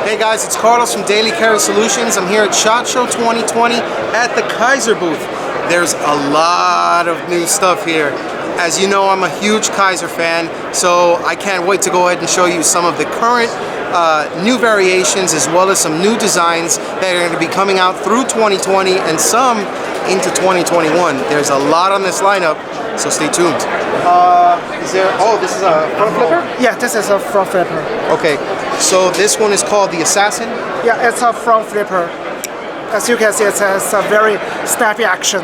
Hey guys, it's Carlos from Daily Carry Solutions. I'm here at SHOT Show 2020 at the Kizer booth. There's a lot of new stuff here. As you know, I'm a huge Kizer fan, so I can't wait to go ahead and show you some of the current new variations as well as some new designs that are going to be coming out through 2020 and some into 2021. There's a lot on this lineup, so stay tuned. This is a front flipper? Yeah, this is a front flipper. Okay, so this one is called the Assassin? Yeah, it's a front flipper. As you can see, it has a very snappy action.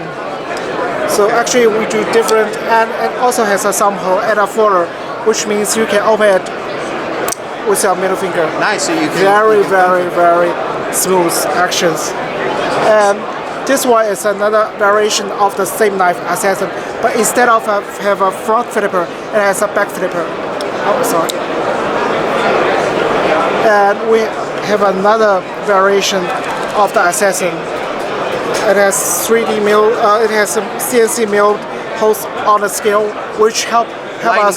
So actually we do different, and it also has a thumb hole and a folder, which means you can open it with your middle finger. Nice, so you can... Very smooth actions. And this one is another variation of the same knife, Assassin, but instead of have a front flipper, it has a back flipper. Oh, sorry. And we have another variation of the Assassin. It has 3D mill. It has some CNC milled holes on the scale, which help us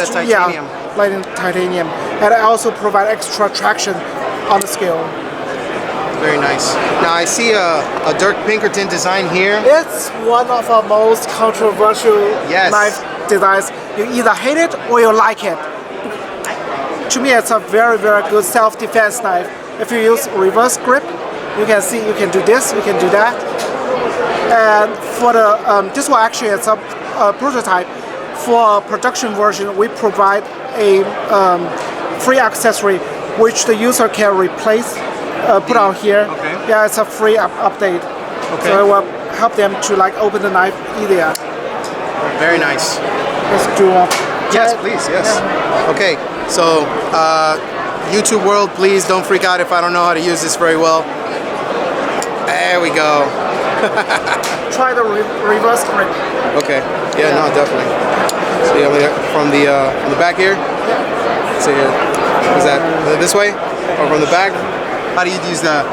lighten titanium, and it also provide extra traction on the scale. Very nice. Now I see a Dirk Pinkerton design here. It's one of our most controversial knife designs. You either hate it or you like it. To me, it's a very good self-defense knife. If you use reverse grip, you can see you can do this, you can do that. And for the this one actually it's a prototype. For a production version, we provide a free accessory which the user can replace, put on here. Okay. Yeah, it's a free update. Okay. So it will help them to like open the knife easier. Very nice. Let's do yes, please, yes. Yeah. Okay, so YouTube world, please don't freak out if I don't know how to use this very well. There we go. Try the reverse grip. Okay. Yeah, no, definitely. So yeah, from the back here. Yeah. So yeah, is that this way or from the back? How do you use that?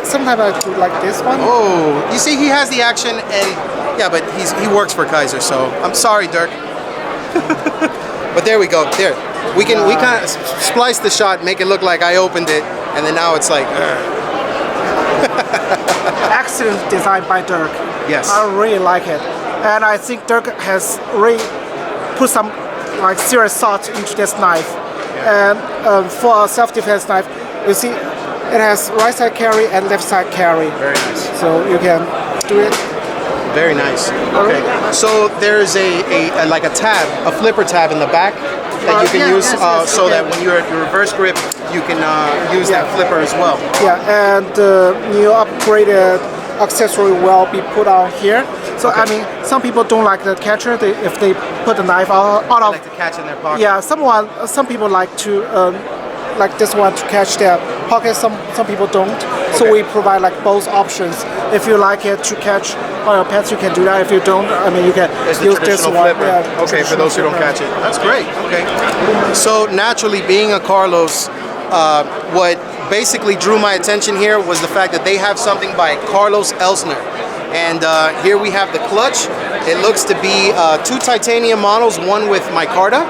Sometimes I do like this one. Oh, you see, he has the action, and yeah, but he works for Kizer, so I'm sorry, Dirk. But there we go. There, we kind of splice the shot, make it look like I opened it, and then now it's like. Excellent design by Dirk. Yes. I really like it, and I think Dirk has really put some like serious thought into this knife. Yeah. And for a self-defense knife, you see, it has right side carry and left side carry. Very nice. So you can do it. Very nice. Okay. So there's a like a tab, a flipper tab in the back that you can use so that when you're at your reverse grip, you can use that flipper as well. Yeah, and new upgraded accessory will be put on here. So I mean, some people don't like the catcher. If they put the knife out of, like to catch in their pocket. Yeah, some people like to like this one to catch their pocket. Some people don't. Okay. So we provide like both options. If you like it to catch on your pants, you can do that. If you don't, I mean, you can use this one. Yeah, okay, for those who don't catch it. That's great. Okay. So naturally, being a Carlos, what basically drew my attention here was the fact that they have something by Carlos Elsner. And here we have the clutch. It looks to be two titanium models, one with micarta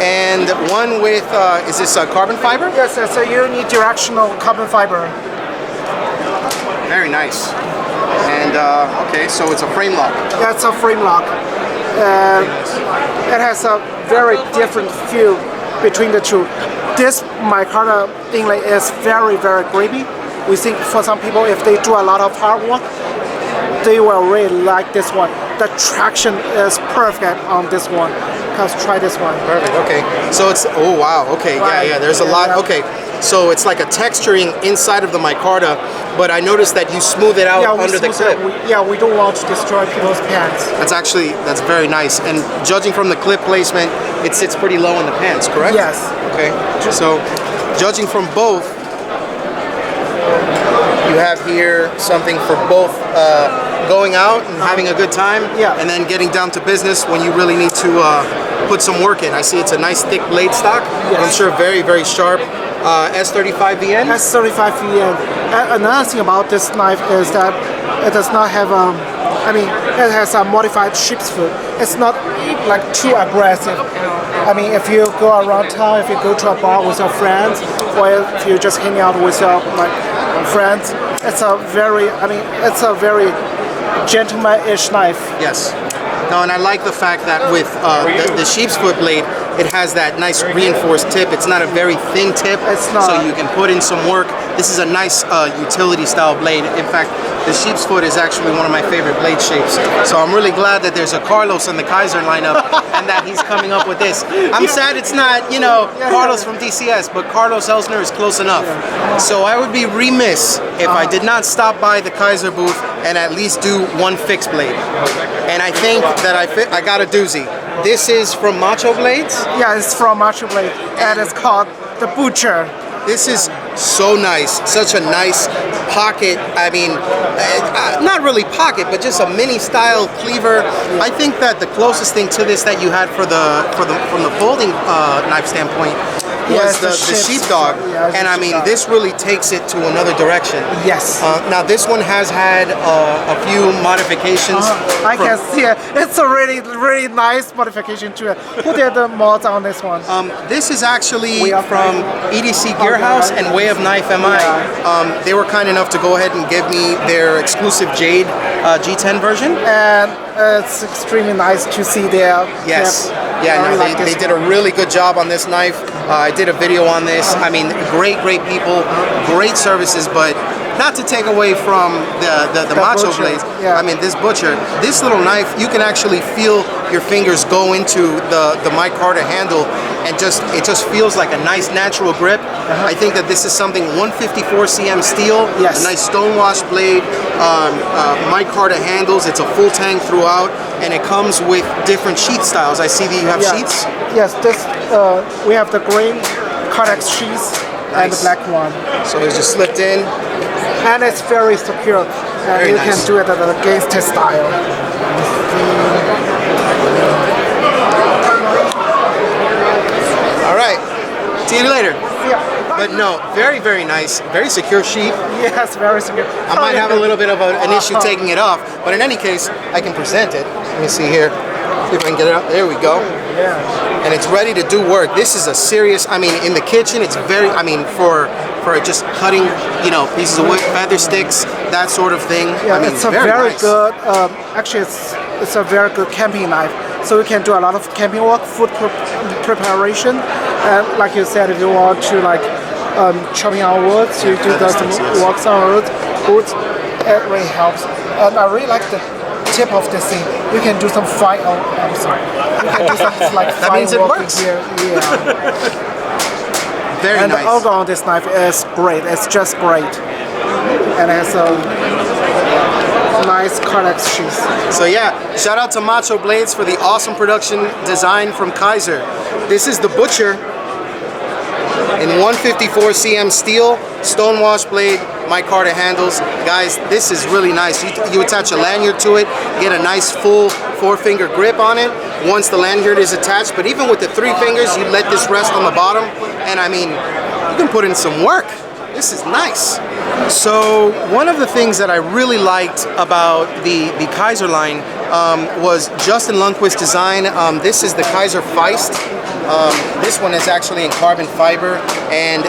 and one with, is this carbon fiber? Yes, it's a unidirectional carbon fiber. Very nice. And okay, so it's a frame lock. Yeah, it's a frame lock. It has a very different feel between the two. This micarta inlay is very grippy. We think for some people, if they do a lot of hard work, they will really like this one. The traction is perfect on this one. Try this one. Perfect. Okay. So it's oh wow. Okay. Right. Yeah. There's a lot. Okay. So it's like a texturing inside of the micarta, but I noticed that you smooth it out under the clip. We don't want to destroy people's pants. That's very nice. And judging from the clip placement, it sits pretty low in the pants, correct? Yes. Okay. So judging from both, you have here something for both going out and having a good time, and then getting down to business when you really need to put some work in. I see it's a nice thick blade stock. Yes. I'm sure very sharp. S35VN? S35VN. Another thing about this knife is that it does not have it has a modified sheep's foot. It's not like too aggressive. I mean, if you go around town, if you go to a bar with your friends, or if you're just hanging out with your like friends. It's a very, it's a very gentleman-ish knife. Yes. No, and I like the fact that with the sheep's foot blade, it has that nice reinforced tip. It's not a very thin tip, it's not. So you can put in some work. This is a nice utility style blade. In fact, the sheep's foot is actually one of my favorite blade shapes. So I'm really glad that there's a Carlos in the Kizer lineup and that he's coming up with this. I'm sad it's not, you know, Carlos from DCS, but Carlos Elsner is close enough. So I would be remiss if I did not stop by the Kizer booth and at least do one fixed blade. And I think that I got a doozy. This is from Macho Blades? Yeah, it's from Macho Blade, and it's called the Butcher. This is so nice, such a nice pocket. I mean, not really pocket, but just a mini style cleaver. I think that the closest thing to this that you had from the folding knife standpoint was the sheepdog, and I mean this really takes it to another direction. Yes. Now this one has had a few modifications. I can see it. It's a really nice modification to it. Who did the mods on this one? This is actually from EDC Gearhouse and Way of Knife MI. They were kind enough to go ahead and give me their exclusive Jade G10 version. And it's extremely nice to see their yes. Yeah, no, they did a really good job on this knife. I did a video on this. I mean, great people, great services, but not to take away from the Macho Blades. Yeah. I mean, this Butcher, this little knife, you can actually feel your fingers go into the micarta handle, and it just feels like a nice natural grip. I think that this is something 154 cm steel, yes. A nice stonewash blade, micarta handles. It's a full tang throughout, and it comes with different sheath styles. I see that you have sheaths. Yes, this we have the green Cartex sheath and the black one. So it's just slipped in. And it's very secure. And you can do it at the gangster style. All right. See you later. Yeah. But no, very nice. Very secure sheath. Yes, very secure. I might have a little bit of an issue taking it off, but in any case, I can present it. Let me see here. See if I can get it up. There we go. Yeah. And it's ready to do work. This is a serious, I mean, in the kitchen, it's very, I mean, for just cutting, you know, pieces of wood, feather sticks, that sort of thing. Yeah, I mean, it's a very nice. good, actually it's a very good camping knife. So you can do a lot of camping work, food preparation. And like you said, if you want to like chopping on woods, you do some works on woods, it really helps. And I really like the tip of this thing. You can do some fine, I'm sorry. You can do some like that fine means it work works. here. Yeah. Very and nice. the alga on this knife is great. It's just great. And it's a nice Cartex sheath. So yeah, shout out to Macho Blades for the awesome production design from Kizer. This is the Butcher in 154 cm steel, stonewash blade, micarta handles. Guys, this is really nice. You attach a lanyard to it, get a nice full 4-finger grip on it once the lanyard is attached, but even with the 3 fingers, you let this rest on the bottom, and I mean, you can put in some work. This is nice. So one of the things that I really liked about the Kizer line was Justin Lundquist's design. This is the Kizer Feist. This one is actually in carbon fiber and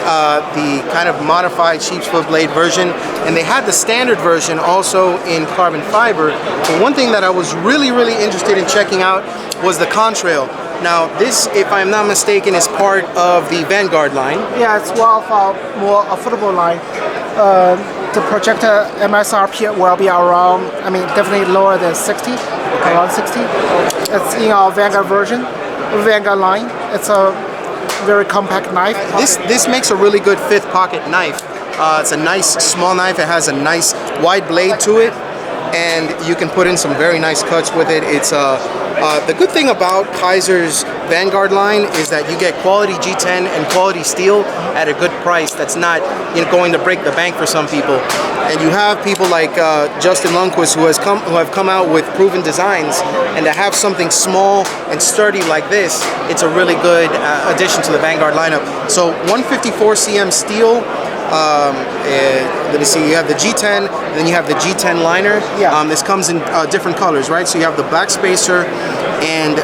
the kind of modified sheep's foot blade version, and they had the standard version also in carbon fiber. But one thing that I was really interested in checking out was the contrail. Now this, if I'm not mistaken, is part of the Vanguard line. Yeah, it's one of our more affordable line. The projected MSRP will be around, I mean, definitely lower than 60, around 60. It's in our Vanguard version, Vanguard line. It's a very compact knife. This makes a really good 5th pocket knife. It's a nice small knife. It has a nice wide blade to it, and you can put in some very nice cuts with it. It's the good thing about Kizer's Vanguard line is that you get quality G10 and quality steel at a good price. That's not, you know, going to break the bank for some people. And you have people like Justin Lundquist who have come out with proven designs, and to have something small and sturdy like this, it's a really good addition to the Vanguard lineup. So 154 cm steel. Let me see, you have the G10, then you have the G10 liner. Yeah. This comes in different colors, right? So you have the black spacer and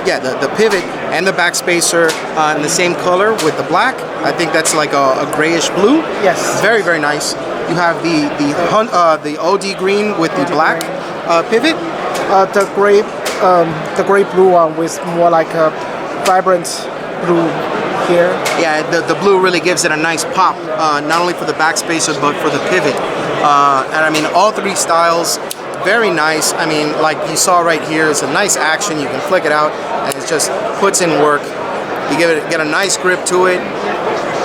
yeah, the pivot, and the back spacer in the same color with the black. I think that's like a grayish blue. Yes. Very, very nice. You have the OD green with the black pivot. The gray blue one with more like a vibrant blue here. Yeah, the blue really gives it a nice pop, not only for the back spacer but for the pivot. And I mean, all three styles, very nice. I mean, like you saw right here, it's a nice action. You can flick it out, and it just puts in work. You get a nice grip to it,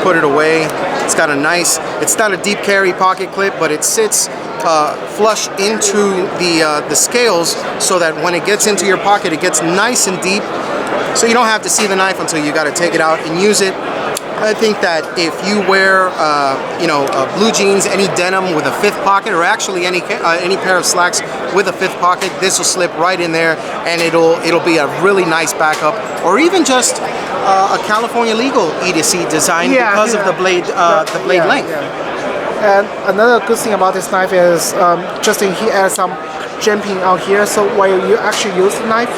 put it away. It's got a nice, it's not a deep carry pocket clip, but it sits flush into the scales so that when it gets into your pocket, it gets nice and deep. So you don't have to see the knife until you got to take it out and use it. I think that if you wear, blue jeans, any denim with a fifth pocket, or actually any pair of slacks with a fifth pocket, this will slip right in there, and it'll be a really nice backup. Or even just a California legal E2C design because of the blade length. Yeah. And another good thing about this knife is Justin, he adds some jimping on here, so while you actually use the knife,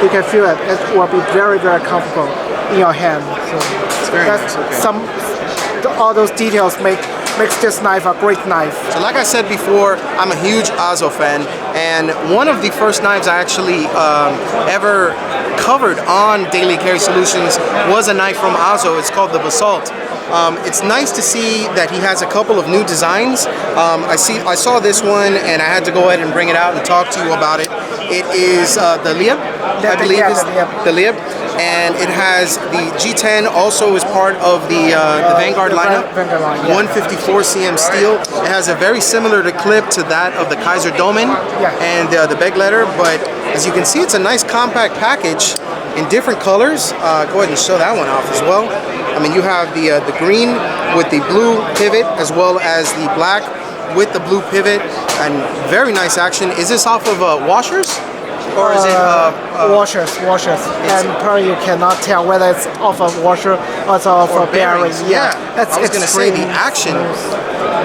you can feel it. It will be very, very comfortable in your hand. So it's very nice. Okay. All those details makes this knife a great knife. So like I said before, I'm a huge Azo fan, and one of the first knives I actually ever covered on Daily Carry Solutions was a knife from Azo. It's called the Basalt. It's nice to see that he has a couple of new designs. I saw this one, and I had to go ahead and bring it out and talk to you about it. It is the Lieb, I believe is the Lieb, and it has the G10. Also is part of the Vanguard lineup. 154 cm steel. It has a very similar to clip to that of the Kizer Domen and the Beg letter, but as you can see, it's a nice compact package in different colors. Go ahead and show that one off as well. I mean, you have the green with the blue pivot as well as the black with the blue pivot, and very nice action. Is this off of washers? Or is it washers? And probably you cannot tell whether it's off a washer or it's off a bearing. Yeah, I was going to say the action.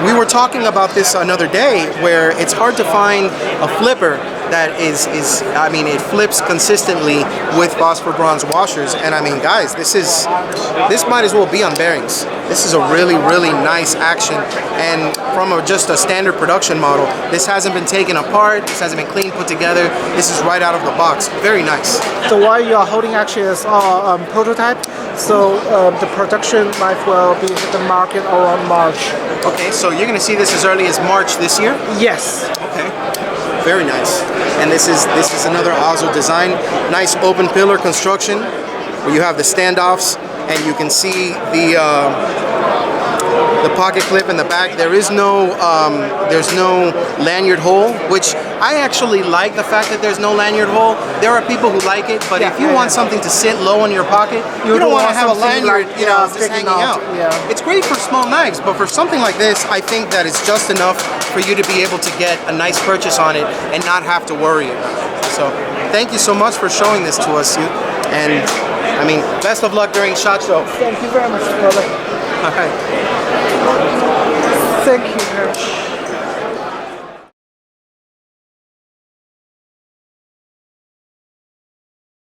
We were talking about this another day, where it's hard to find a flipper that is I mean, it flips consistently with phosphor bronze washers. And I mean, guys, this might as well be on bearings. This is a really, really nice action, and from just a standard production model, this hasn't been taken apart, this hasn't been clean, put together. This is right out of the box. Very nice. So what you are holding actually is prototype. So the production knife will be hit the market around March. Okay, so you're going to see this as early as March this year? Yes. Okay. Very nice. And this is another Azo design. Nice open pillar construction where you have the standoffs, and you can see the pocket clip in the back. There's no lanyard hole, which I actually like the fact that there's no lanyard hole. There are people who like it, but if you want something to sit low in your pocket, you don't want to have a lanyard, just hanging out. Yeah. It's great for small knives, but for something like this, I think that it's just enough for you to be able to get a nice purchase on it and not have to worry about it. So thank you so much for showing this to us, and I mean, best of luck during SHOT Show. Thank you very much, brother. All right. Thank you very much.